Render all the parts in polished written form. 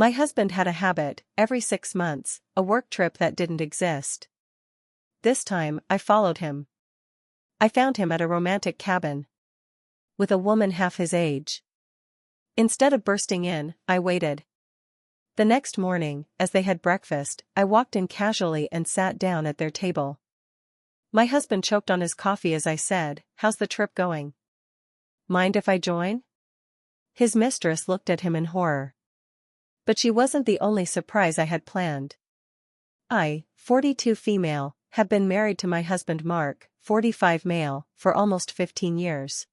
My husband had a habit, every 6 months, a work trip that didn't exist. This time, I followed him. I found him at a romantic cabin. With a woman half his age. Instead of bursting in, I waited. The next morning, as they had breakfast, I walked in casually and sat down at their table. My husband choked on his coffee as I said, "How's the trip going? Mind if I join?" His mistress looked at him in horror. But she wasn't the only surprise I had planned. I, 42 female, have been married to my husband Mark, 45 male, for almost 15 years.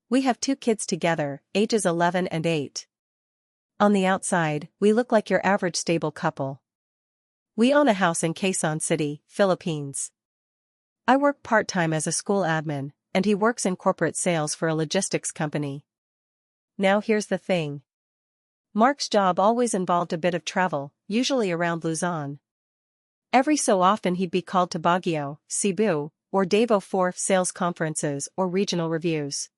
We have 2 kids together, ages 11 and 8. On the outside, we look like your average stable couple. We own a house in Quezon City, Philippines. I work part-time as a school admin, and he works in corporate sales for a logistics company. Now here's the thing. Mark's job always involved a bit of travel, usually around Luzon. Every so often he'd be called to Baguio, Cebu, or Davao for sales conferences or regional reviews.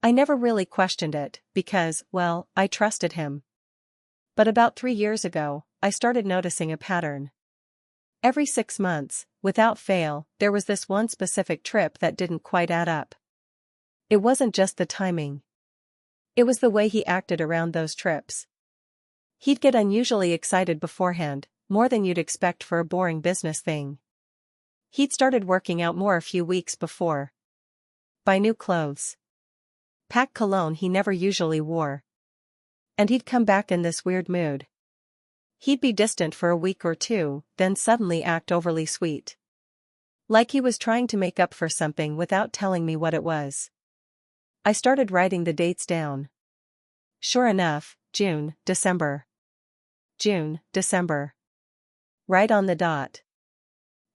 I never really questioned it, because, well, I trusted him. But about 3 years ago, I started noticing a pattern. Every 6 months, without fail, there was this one specific trip that didn't quite add up. It wasn't just the timing. It was the way he acted around those trips. He'd get unusually excited beforehand, more than you'd expect for a boring business thing. He'd started working out more a few weeks before. Buy new clothes. Pack cologne he never usually wore. And he'd come back in this weird mood. He'd be distant for a week or 2, then suddenly act overly sweet. Like he was trying to make up for something without telling me what it was. I started writing the dates down. Sure enough, June, December. June, December. Right on the dot.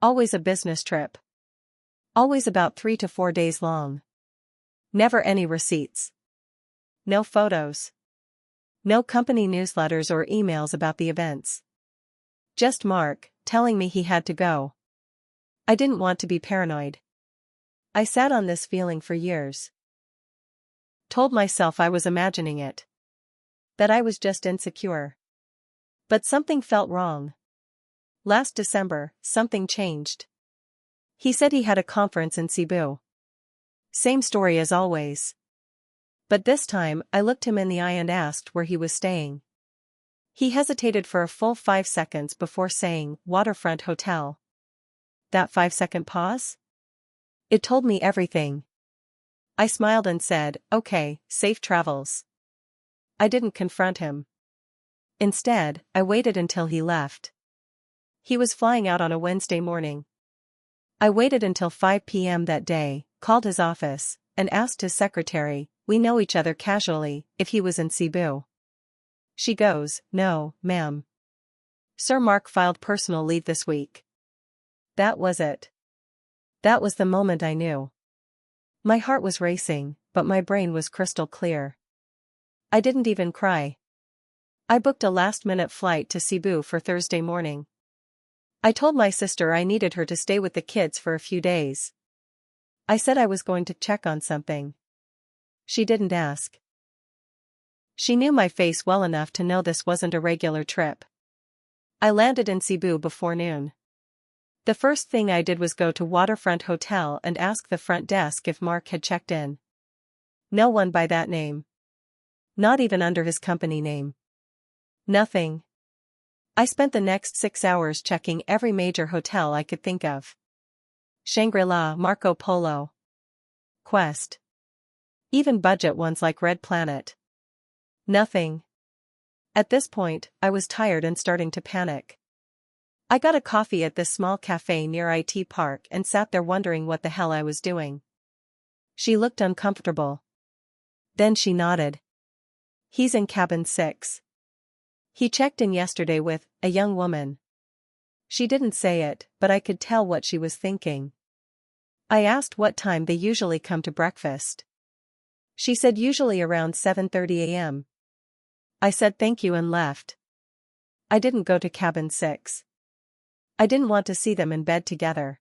Always a business trip. Always about 3 to 4 days long. Never any receipts. No photos. No company newsletters or emails about the events. Just Mark, telling me he had to go. I didn't want to be paranoid. I sat on this feeling for years. Told myself I was imagining it. That I was just insecure. But something felt wrong. Last December, something changed. He said he had a conference in Cebu. Same story as always. But this time, I looked him in the eye and asked where he was staying. He hesitated for a full 5 seconds before saying, "Waterfront Hotel." That 5-second pause? It told me everything. I smiled and said, "Okay, safe travels." I didn't confront him. Instead, I waited until he left. He was flying out on a Wednesday morning. I waited until 5 p.m. that day, called his office, and asked his secretary, we know each other casually, if he was in Cebu. She goes, "No, ma'am. Sir Mark filed personal leave this week." That was it. That was the moment I knew. My heart was racing, but my brain was crystal clear. I didn't even cry. I booked a last-minute flight to Cebu for Thursday morning. I told my sister I needed her to stay with the kids for a few days. I said I was going to check on something. She didn't ask. She knew my face well enough to know this wasn't a regular trip. I landed in Cebu before noon. The first thing I did was go to Waterfront Hotel and ask the front desk if Mark had checked in. No one by that name. Not even under his company name. Nothing. I spent the next 6 hours checking every major hotel I could think of. Shangri-La, Marco Polo, Quest. Even budget ones like Red Planet. Nothing. At this point, I was tired and starting to panic. I got a coffee at this small cafe near IT Park and sat there wondering what the hell I was doing. She looked uncomfortable. Then she nodded. "He's in cabin 6. He checked in yesterday with a young woman." She didn't say it, but I could tell what she was thinking. I asked what time they usually come to breakfast. She said usually around 7:30 a.m. I said thank you and left. I didn't go to cabin 6. I didn't want to see them in bed together.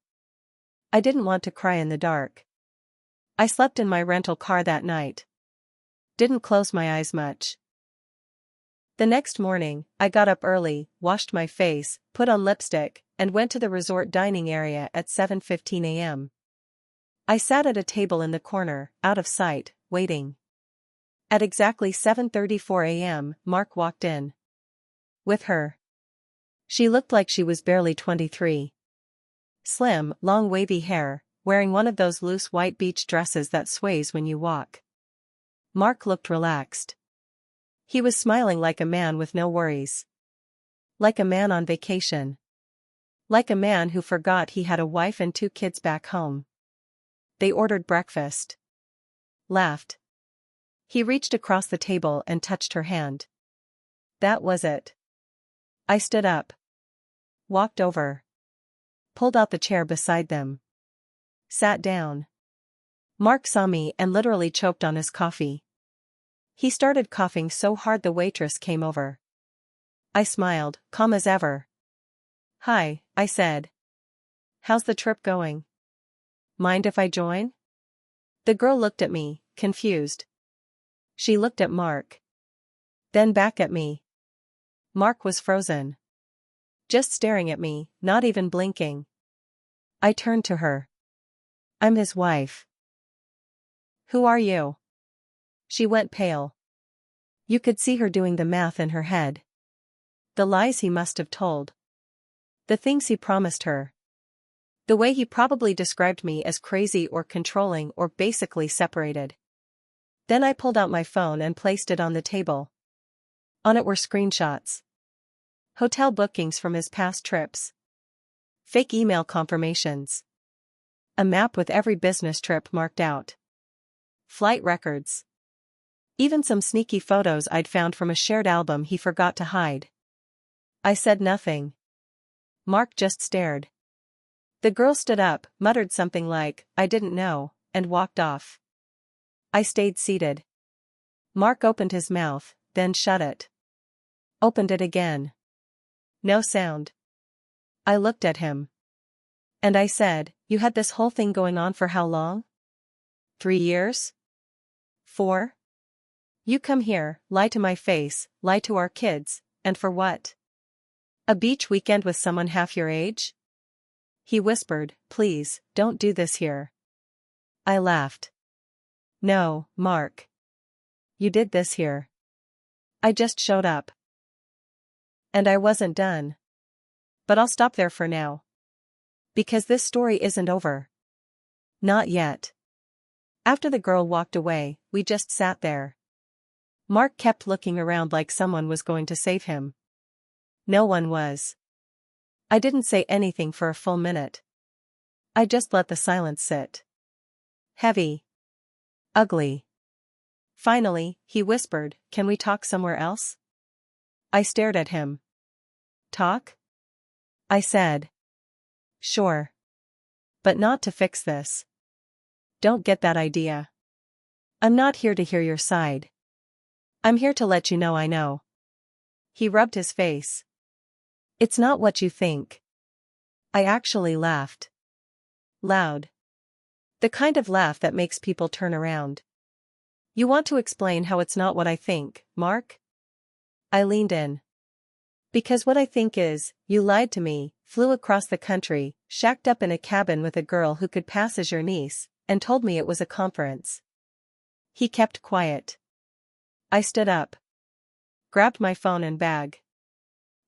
I didn't want to cry in the dark. I slept in my rental car that night. Didn't close my eyes much. The next morning, I got up early, washed my face, put on lipstick, and went to the resort dining area at 7:15 a.m. I sat at a table in the corner, out of sight, waiting. At exactly 7:34 a.m., Mark walked in. With her. She looked like she was barely 23. Slim, long wavy hair, wearing one of those loose white beach dresses that sways when you walk. Mark looked relaxed. He was smiling like a man with no worries. Like a man on vacation. Like a man who forgot he had a wife and 2 kids back home. They ordered breakfast. Laughed. He reached across the table and touched her hand. That was it. I stood up. Walked over. Pulled out the chair beside them. Sat down. Mark saw me and literally choked on his coffee. He started coughing so hard the waitress came over. I smiled, calm as ever. Hi, I said. How's the trip going? Mind if I join? The girl looked at me, confused. She looked at Mark. Then back at me. Mark was frozen. Just staring at me, not even blinking. I turned to her. I'm his wife. Who are you? She went pale. You could see her doing the math in her head. The lies he must have told. The things he promised her. The way he probably described me as crazy or controlling or basically separated. Then I pulled out my phone and placed it on the table. On it were screenshots. Hotel bookings from his past trips. Fake email confirmations. A map with every business trip marked out. Flight records. Even some sneaky photos I'd found from a shared album he forgot to hide. I said nothing. Mark just stared. The girl stood up, muttered something like, I didn't know, and walked off. I stayed seated. Mark opened his mouth, then shut it. Opened it again. No sound. I looked at him. And I said, you had this whole thing going on for how long? 3 years? 4? You come here, lie to my face, lie to our kids, and for what? A beach weekend with someone half your age? He whispered, please, don't do this here. I laughed. No, Mark. You did this here. I just showed up. And I wasn't done. But I'll stop there for now. Because this story isn't over. Not yet. After the girl walked away, we just sat there. Mark kept looking around like someone was going to save him. No one was. I didn't say anything for a full minute. I just let the silence sit. Heavy. Ugly. Finally, he whispered, can we talk somewhere else? I stared at him. Talk? I said. Sure. But not to fix this. Don't get that idea. I'm not here to hear your side. I'm here to let you know I know. He rubbed his face. It's not what you think. I actually laughed. Loud. The kind of laugh that makes people turn around. You want to explain how it's not what I think, Mark? I leaned in. Because what I think is, you lied to me, flew across the country, shacked up in a cabin with a girl who could pass as your niece, and told me it was a conference. He kept quiet. I stood up. Grabbed my phone and bag.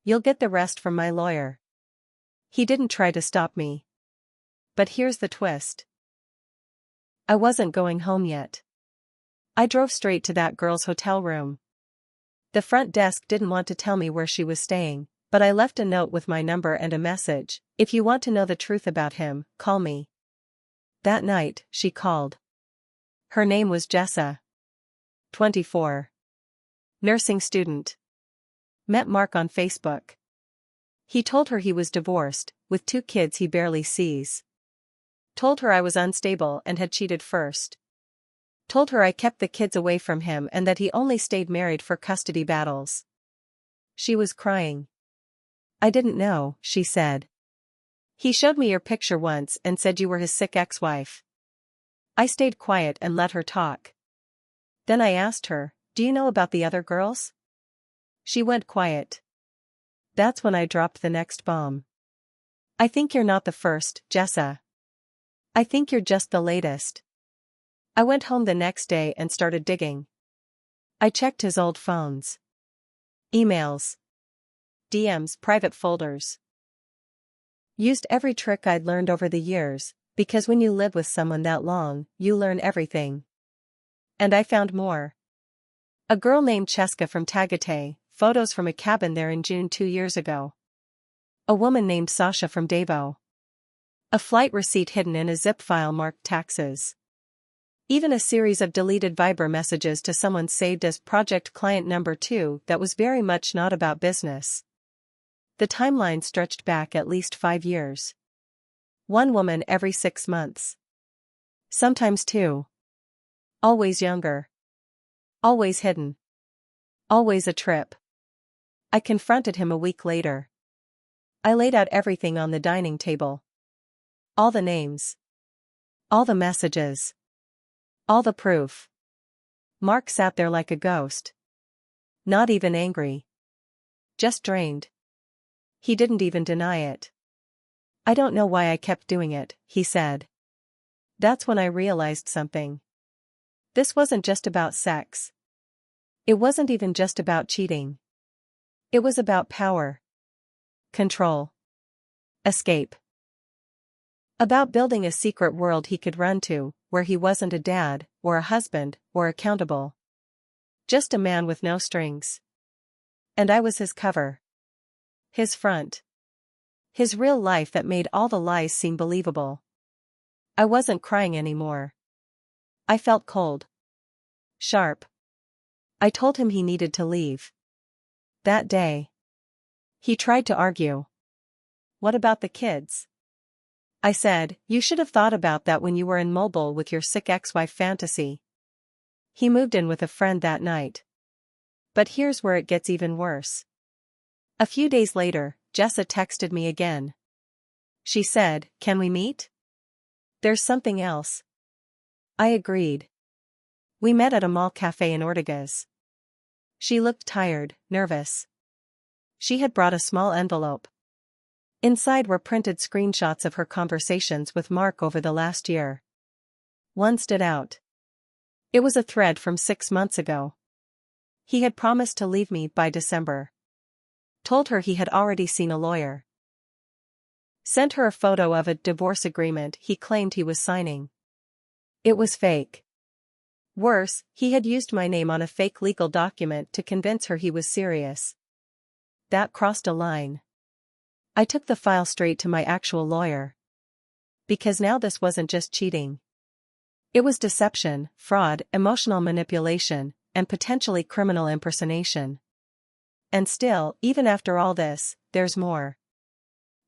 You'll get the rest from my lawyer. He didn't try to stop me. But here's the twist. I wasn't going home yet. I drove straight to that girl's hotel room. The front desk didn't want to tell me where she was staying, but I left a note with my number and a message. If you want to know the truth about him, call me. That night, she called. Her name was Jessa. 24. Nursing student. Met Mark on Facebook. He told her he was divorced, with 2 kids he barely sees. Told her I was unstable and had cheated first. Told her I kept the kids away from him and that he only stayed married for custody battles. She was crying. I didn't know, she said. He showed me your picture once and said you were his sick ex-wife. I stayed quiet and let her talk. Then I asked her, do you know about the other girls? She went quiet. That's when I dropped the next bomb. I think you're not the first, Jessa. I think you're just the latest. I went home the next day and started digging. I checked his old phones. Emails. DMs, private folders. Used every trick I'd learned over the years, because when you live with someone that long, you learn everything. And I found more. A girl named Cheska from Tagate, photos from a cabin there in June 2 years ago. A woman named Sasha from Davo. A flight receipt hidden in a zip file marked taxes. Even a series of deleted Viber messages to someone saved as Project Client Number 2 that was very much not about business. The timeline stretched back at least 5 years. One woman every 6 months. Sometimes 2. Always younger. Always hidden. Always a trip. I confronted him a week later. I laid out everything on the dining table. All the names. All the messages. All the proof. Mark sat there like a ghost. Not even angry. Just drained. He didn't even deny it. I don't know why I kept doing it, he said. That's when I realized something. This wasn't just about sex. It wasn't even just about cheating. It was about power. Control. Escape. About building a secret world he could run to, where he wasn't a dad, or a husband, or accountable. Just a man with no strings. And I was his cover. His front. His real life that made all the lies seem believable. I wasn't crying anymore. I felt cold. Sharp. I told him he needed to leave. That day. He tried to argue. What about the kids? I said, you should have thought about that when you were in Mobile with your sick ex-wife fantasy. He moved in with a friend that night. But here's where it gets even worse. A few days later, Jessa texted me again. She said, can we meet? There's something else. I agreed. We met at a mall cafe in Ortigas. She looked tired, nervous. She had brought a small envelope. Inside were printed screenshots of her conversations with Mark over the last year. One stood out. It was a thread from 6 months ago. He had promised to leave me by December. Told her he had already seen a lawyer. Sent her a photo of a divorce agreement he claimed he was signing. It was fake. Worse, he had used my name on a fake legal document to convince her he was serious. That crossed a line. I took the file straight to my actual lawyer. Because now this wasn't just cheating. It was deception, fraud, emotional manipulation, and potentially criminal impersonation. And still, even after all this, there's more.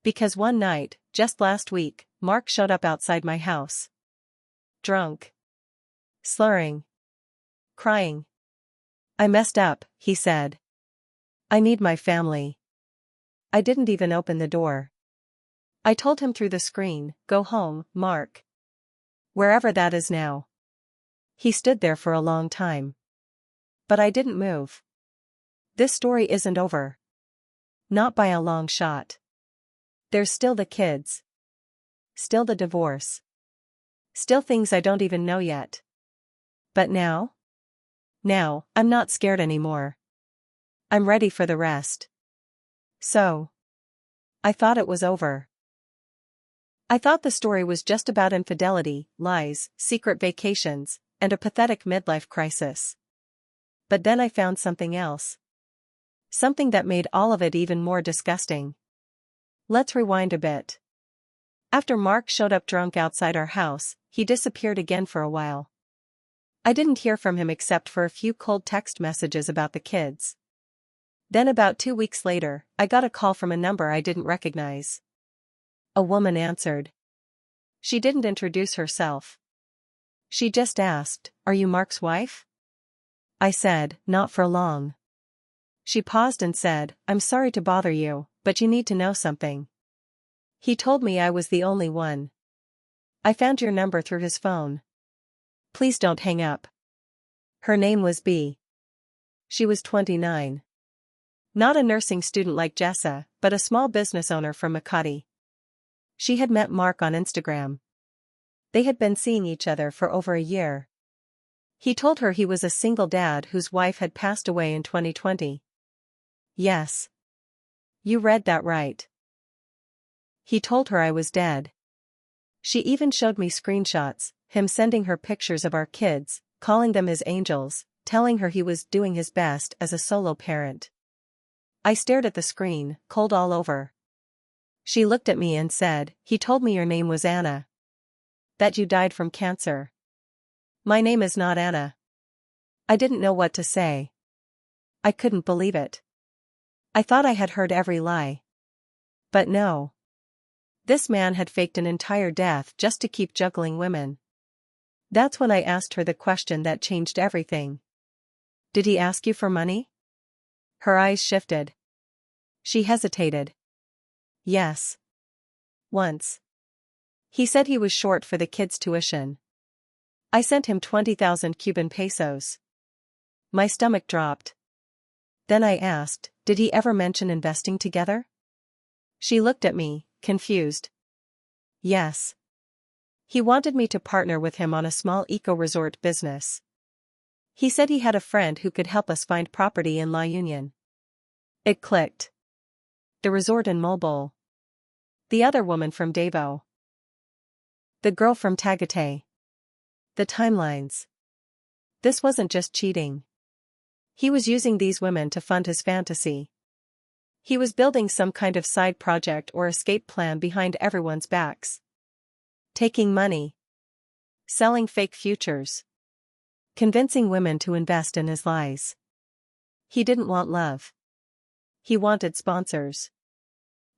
Because one night, just last week, Mark showed up outside my house. Drunk. Slurring. Crying. I messed up, he said. I need my family. I didn't even open the door. I told him through the screen, go home, Mark. Wherever that is now. He stood there for a long time. But I didn't move. This story isn't over. Not by a long shot. There's still the kids. Still the divorce. Still things I don't even know yet. But now? Now, I'm not scared anymore. I'm ready for the rest. So. I thought it was over. I thought the story was just about infidelity, lies, secret vacations, and a pathetic midlife crisis. But then I found something else. Something that made all of it even more disgusting. Let's rewind a bit. After Mark showed up drunk outside our house, he disappeared again for a while. I didn't hear from him except for a few cold text messages about the kids. Then about 2 weeks later, I got a call from a number I didn't recognize. A woman answered. She didn't introduce herself. She just asked, "Are you Mark's wife?" I said, "Not for long." She paused and said, "I'm sorry to bother you, but you need to know something." He told me I was the only one. I found your number through his phone. Please don't hang up. Her name was B. She was 29. Not a nursing student like Jessa, but a small business owner from Makati. She had met Mark on Instagram. They had been seeing each other for over a year. He told her he was a single dad whose wife had passed away in 2020. Yes. You read that right. He told her I was dead. She even showed me screenshots, him sending her pictures of our kids, calling them his angels, telling her he was doing his best as a solo parent. I stared at the screen, cold all over. She looked at me and said, "He told me your name was Anna. That you died from cancer." My name is not Anna. I didn't know what to say. I couldn't believe it. I thought I had heard every lie. But no. This man had faked an entire death just to keep juggling women. That's when I asked her the question that changed everything. Did he ask you for money? Her eyes shifted. She hesitated. Yes. Once. He said he was short for the kids' tuition. I sent him 20,000 Cuban pesos. My stomach dropped. Then I asked, did he ever mention investing together? She looked at me, confused. Yes. He wanted me to partner with him on a small eco-resort business. He said he had a friend who could help us find property in La Union. It clicked. The resort in Mobile. The other woman from Davao. The girl from Tagaytay. The timelines. This wasn't just cheating. He was using these women to fund his fantasy. He was building some kind of side project or escape plan behind everyone's backs. Taking money. Selling fake futures. Convincing women to invest in his lies. He didn't want love. He wanted sponsors.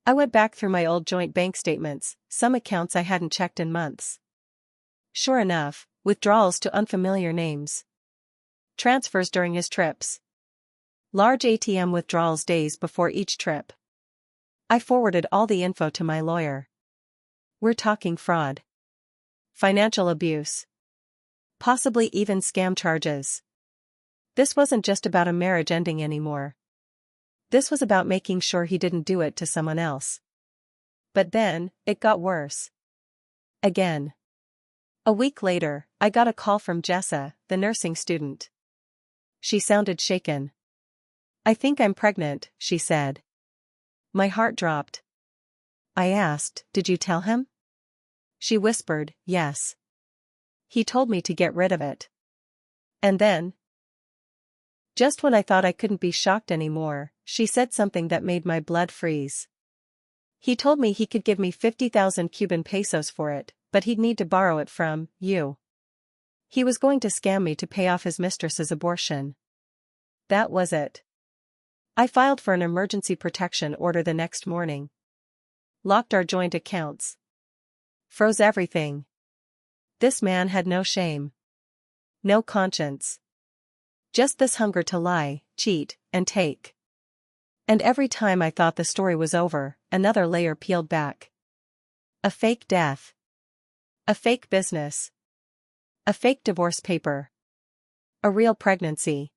I went back through my old joint bank statements, some accounts I hadn't checked in months. Sure enough, withdrawals to unfamiliar names. Transfers during his trips. Large ATM withdrawals days before each trip. I forwarded all the info to my lawyer. We're talking fraud. Financial abuse. Possibly even scam charges. This wasn't just about a marriage ending anymore. This was about making sure he didn't do it to someone else. But then, it got worse. Again. A week later, I got a call from Jessa, the nursing student. She sounded shaken. I think I'm pregnant, she said. My heart dropped. I asked, did you tell him? She whispered, yes. He told me to get rid of it. And then, just when I thought I couldn't be shocked anymore, she said something that made my blood freeze. He told me he could give me 50,000 Cuban pesos for it, but he'd need to borrow it from you. He was going to scam me to pay off his mistress's abortion. That was it. I filed for an emergency protection order the next morning. Locked our joint accounts. Froze everything. This man had no shame. No conscience. Just this hunger to lie, cheat, and take. And every time I thought the story was over, another layer peeled back. A fake death. A fake business. A fake divorce paper. A real pregnancy.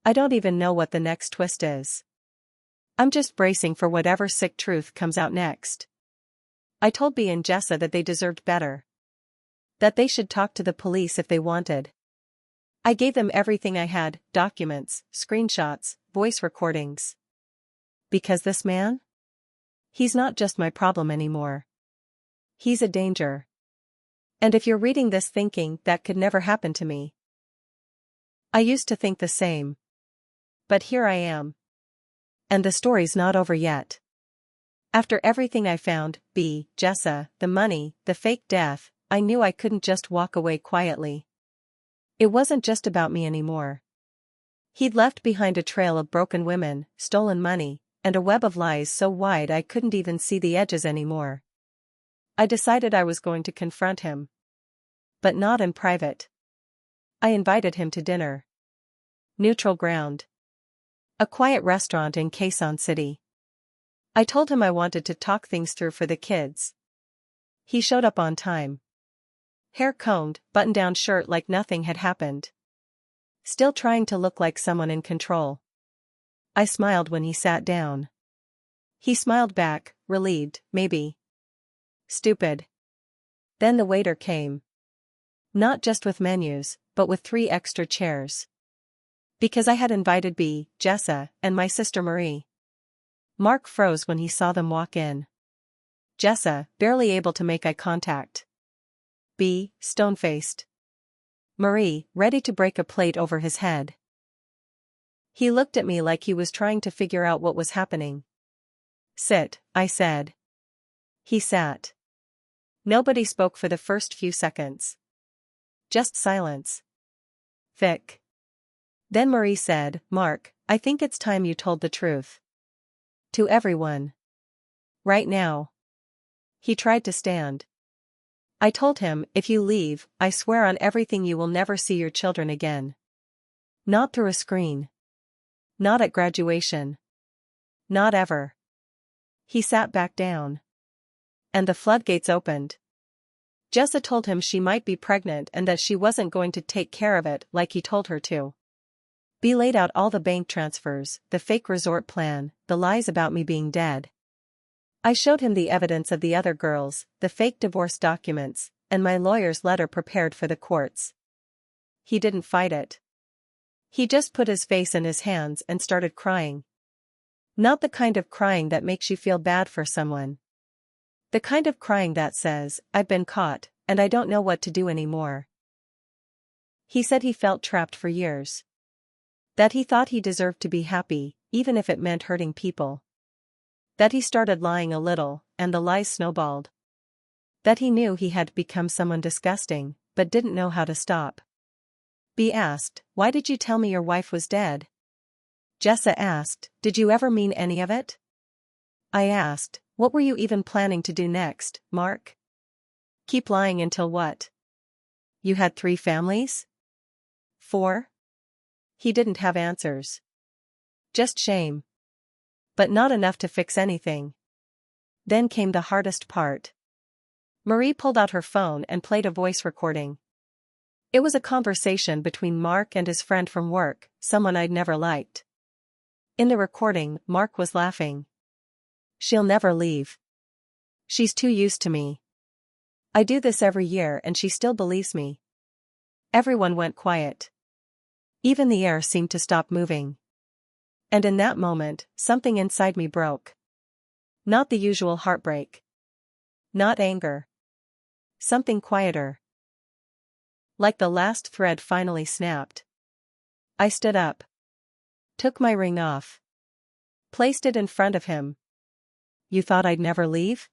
I don't even know what the next twist is. I'm just bracing for whatever sick truth comes out next. I told B and Jessa that they deserved better. That they should talk to the police if they wanted. I gave them everything I had, documents, screenshots, voice recordings. Because this man? He's not just my problem anymore. He's a danger. And if you're reading this thinking that could never happen to me. I used to think the same. But here I am. And the story's not over yet. After everything I found, B, Jessa, the money, the fake death, I knew I couldn't just walk away quietly. It wasn't just about me anymore. He'd left behind a trail of broken women, stolen money, and a web of lies so wide I couldn't even see the edges anymore. I decided I was going to confront him. But not in private. I invited him to dinner. Neutral ground. A quiet restaurant in Quezon City. I told him I wanted to talk things through for the kids. He showed up on time. Hair combed, button-down shirt like nothing had happened. Still trying to look like someone in control. I smiled when he sat down. He smiled back, relieved, maybe. Stupid. Then the waiter came. Not just with menus, but with 3 extra chairs. Because I had invited B, Jessa, and my sister Marie. Mark froze when he saw them walk in. Jessa, barely able to make eye contact. B, stone-faced. Marie, ready to break a plate over his head. He looked at me like he was trying to figure out what was happening. Sit, I said. He sat. Nobody spoke for the first few seconds. Just silence. Thick. Then Marie said, Mark, I think it's time you told the truth. To everyone. Right now. He tried to stand. I told him, if you leave, I swear on everything you will never see your children again. Not through a screen. Not at graduation. Not ever. He sat back down. And the floodgates opened. Jessa told him she might be pregnant and that she wasn't going to take care of it like he told her to. B laid out all the bank transfers, the fake resort plan, the lies about me being dead. I showed him the evidence of the other girls, the fake divorce documents, and my lawyer's letter prepared for the courts. He didn't fight it. He just put his face in his hands and started crying. Not the kind of crying that makes you feel bad for someone. The kind of crying that says, I've been caught, and I don't know what to do anymore. He said he felt trapped for years. That he thought he deserved to be happy, even if it meant hurting people. That he started lying a little, and the lies snowballed. That he knew he had become someone disgusting, but didn't know how to stop. B asked, why did you tell me your wife was dead? Jessa asked, did you ever mean any of it? I asked, what were you even planning to do next, Mark? Keep lying until what? You had 3 families? 4? He didn't have answers. Just shame. But not enough to fix anything. Then came the hardest part. Marie pulled out her phone and played a voice recording. It was a conversation between Mark and his friend from work, someone I'd never liked. In the recording, Mark was laughing. She'll never leave. She's too used to me. I do this every year and she still believes me. Everyone went quiet. Even the air seemed to stop moving. And in that moment, something inside me broke. Not the usual heartbreak. Not anger. Something quieter. Like the last thread finally snapped. I stood up. Took my ring off. Placed it in front of him. You thought I'd never leave?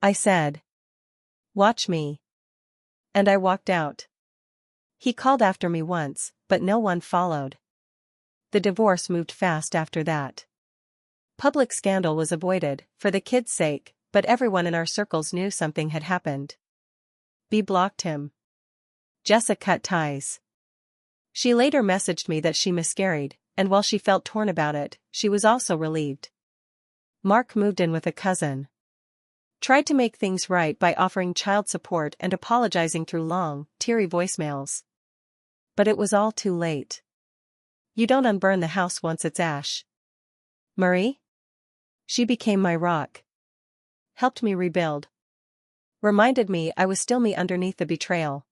I said. Watch me. And I walked out. He called after me once, but no one followed. The divorce moved fast after that. Public scandal was avoided, for the kids' sake, but everyone in our circles knew something had happened. B blocked him. Jessa cut ties. She later messaged me that she miscarried, and while she felt torn about it, she was also relieved. Mark moved in with a cousin. Tried to make things right by offering child support and apologizing through long, teary voicemails. But it was all too late. You don't unburn the house once it's ash. Marie? She became my rock. Helped me rebuild. Reminded me I was still me underneath the betrayal.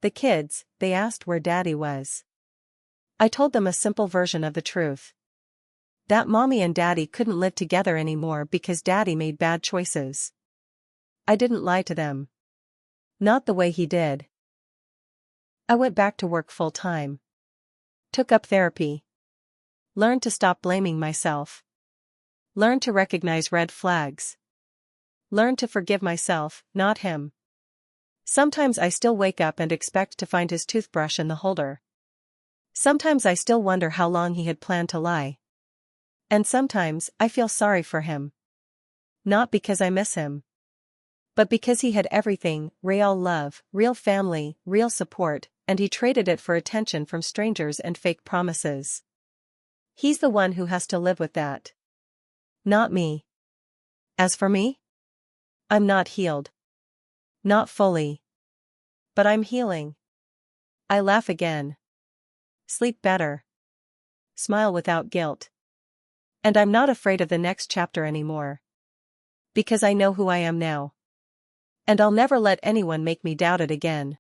The kids, they asked where Daddy was. I told them a simple version of the truth. That Mommy and Daddy couldn't live together anymore because Daddy made bad choices. I didn't lie to them. Not the way he did. I went back to work full-time. Took up therapy. Learned to stop blaming myself. Learned to recognize red flags. Learned to forgive myself, not him. Sometimes I still wake up and expect to find his toothbrush in the holder. Sometimes I still wonder how long he had planned to lie. And sometimes I feel sorry for him. Not because I miss him. But because he had everything, real love, real family, real support, and he traded it for attention from strangers and fake promises. He's the one who has to live with that. Not me. As for me? I'm not healed. Not fully. But I'm healing. I laugh again. Sleep better. smile without guilt. And I'm not afraid of the next chapter anymore. Because I know who I am now. And I'll never let anyone make me doubt it again.